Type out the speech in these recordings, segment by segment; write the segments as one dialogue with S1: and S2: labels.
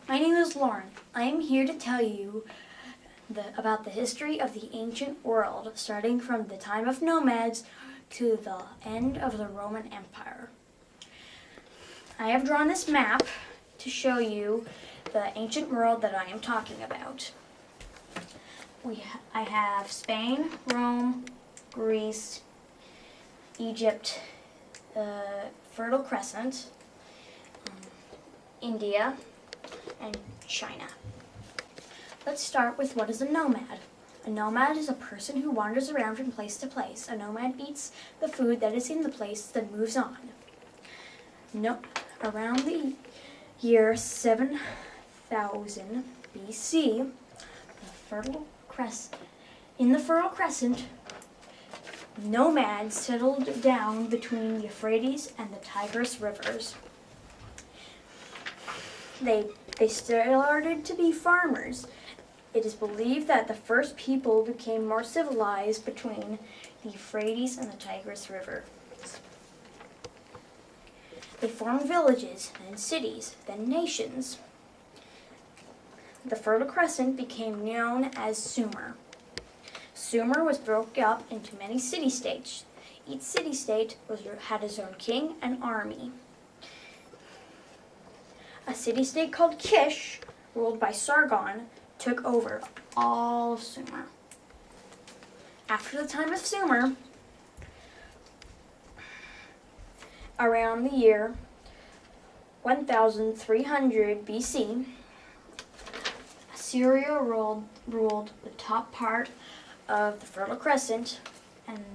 S1: My name is Lauren. I am here to tell you about the history of the ancient world, starting from the time of Nomads to the end of the Roman Empire. I have drawn this map to show you the ancient world that I am talking about. I have Spain, Rome, Greece, Egypt, the Fertile Crescent, India, and China. Let's start with what is a nomad. A nomad is a person who wanders around from place to place. A nomad eats the food that is in the place, then moves on. Around the year 7000 BC, in the Fertile Crescent, nomads settled down between the Euphrates and the Tigris rivers. They started to be farmers. It is believed that the first people became more civilized between the Euphrates and the Tigris River. They formed villages, then cities, then nations. The Fertile Crescent became known as Sumer. Sumer was broken up into many city-states. Each city-state had its own king and army. A city-state called Kish, ruled by Sargon, took over all of Sumer. After the time of Sumer, around the year 1300 BC, Assyria ruled the top part of the Fertile Crescent, and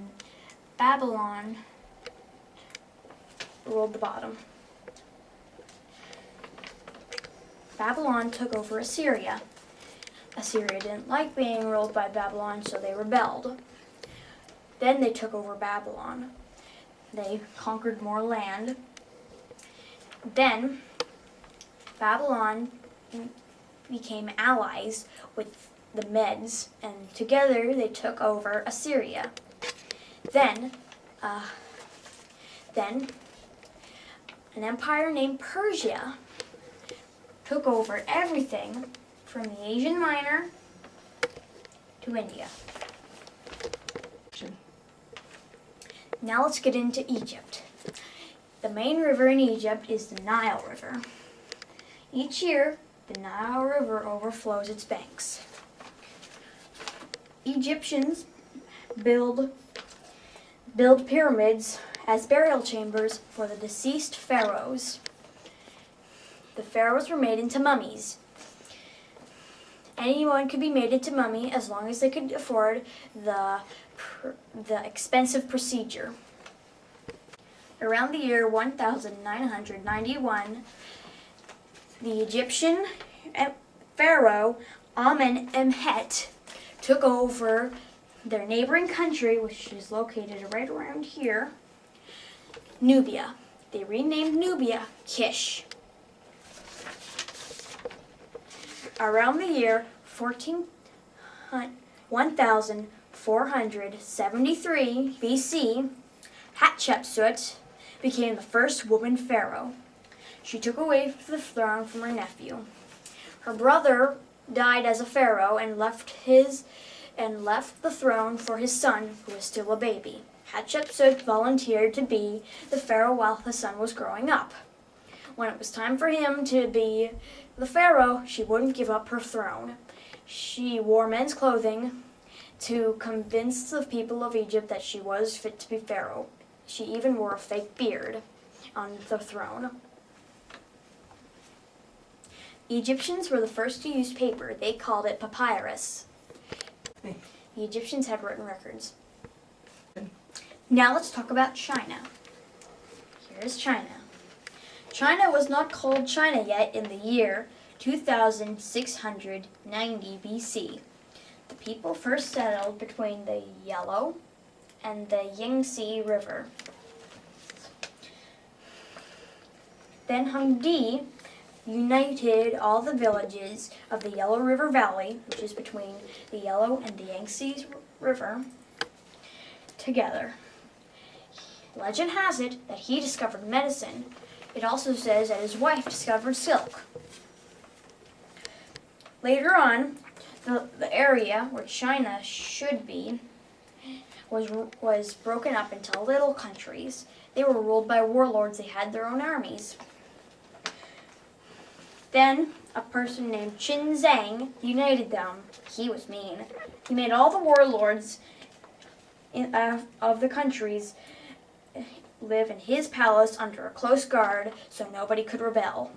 S1: Babylon ruled the bottom. Babylon took over Assyria. Assyria didn't like being ruled by Babylon, so they rebelled. Then they took over Babylon. They conquered more land. Then Babylon became allies with the Medes, and together they took over Assyria. Then an empire named Persia took over everything from the Asian Minor to India. Now let's get into Egypt. The main river in Egypt is the Nile River. Each year, the Nile River overflows its banks. Egyptians build pyramids as burial chambers for the deceased pharaohs. The pharaohs were made into mummies. Anyone could be made into mummy as long as they could afford the expensive procedure. Around the year 1991, the Egyptian pharaoh Amenemhet took over their neighboring country, which is located right around here, Nubia. They renamed Nubia Kish. Around the year 1473 BC, Hatshepsut became the first woman pharaoh. She took away the throne from her nephew. Her brother died as a pharaoh and left the throne for his son, who was still a baby. Hatshepsut volunteered to be the pharaoh while the son was growing up. When it was time for him to be the pharaoh, she wouldn't give up her throne. She wore men's clothing to convince the people of Egypt that she was fit to be pharaoh. She even wore a fake beard on the throne. Egyptians were the first to use paper. They called it papyrus. The Egyptians had written records. Now let's talk about China. Here's China. China was not called China yet in the year 2690 BC. The people first settled between the Yellow and the Yangtze River. Then Huangdi united all the villages of the Yellow River Valley, which is between the Yellow and the Yangtze River, together. Legend has it that he discovered medicine. It also says that his wife discovered silk. Later on, the area where China should be was broken up into little countries. They were ruled by warlords. They had their own armies. Then a person named Qin Zhang united them. He was mean. He made all the warlords of the countries live in his palace under a close guard so nobody could rebel.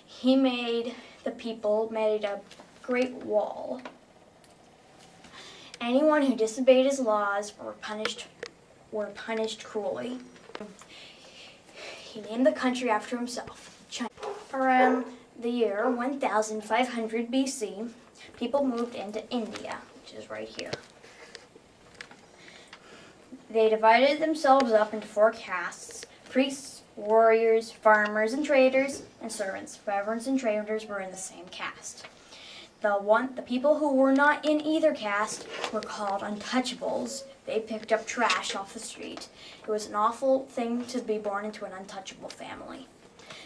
S1: He made the people a great wall. Anyone who disobeyed his laws were punished cruelly. He named the country after himself, China. Around the year 1500 BC, people moved into India, which is right here. They divided themselves up into 4 castes: priests, warriors, farmers and traders, and servants. Farmers and traders were in the same caste. The people who were not in either caste were called untouchables. They picked up trash off the street. It was an awful thing to be born into an untouchable family.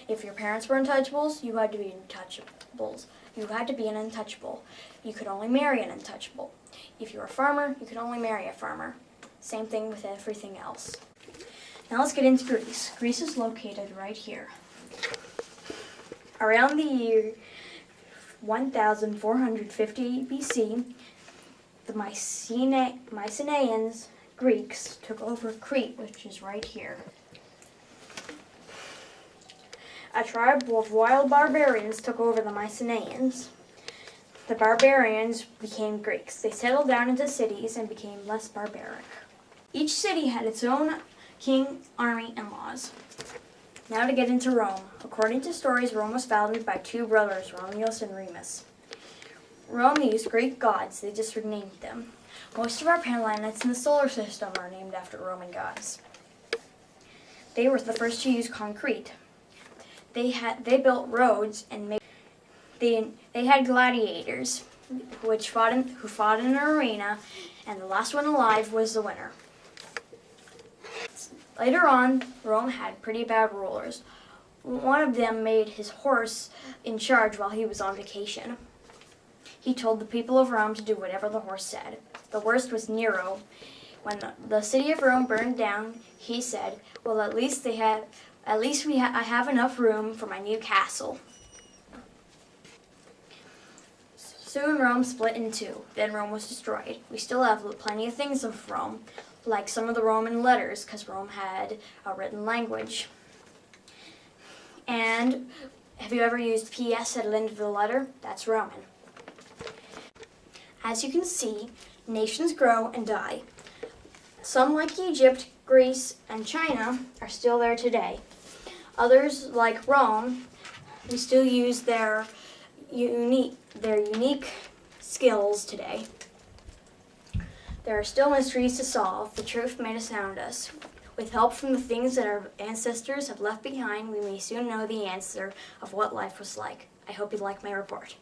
S1: If your parents were untouchables, you had to be untouchables. You had to be an untouchable. You could only marry an untouchable. If you were a farmer, you could only marry a farmer. Same thing with everything else. Now let's get into Greece. Greece is located right here. Around the year 1450 BC, the Mycenaeans, Greeks, took over Crete, which is right here. A tribe of wild barbarians took over the Mycenaeans. The barbarians became Greeks. They settled down into cities and became less barbaric. Each city had its own king, army, and laws. Now to get into Rome. According to stories, Rome was founded by 2 brothers, Romulus and Remus. Rome used Greek gods. They just renamed them. Most of our planets in the solar system are named after Roman gods. They were the first to use concrete. They built roads and they had gladiators, who fought in an arena, and the last one alive was the winner. Later on, Rome had pretty bad rulers. One of them made his horse in charge while he was on vacation. He told the people of Rome to do whatever the horse said. The worst was Nero. When the city of Rome burned down, he said, "Well, at least I have enough room for my new castle." Soon Rome split in 2. Then Rome was destroyed. We still have plenty of things of Rome, like some of the Roman letters, because Rome had a written language. And have you ever used PS at the end of the letter? That's Roman. As you can see, nations grow and die. Some, like Egypt, Greece, and China, are still there today. Others, like Rome, we still use their unique skills today. There are still mysteries to solve. The truth may astound us. With help from the things that our ancestors have left behind, we may soon know the answer of what life was like. I hope you like my report.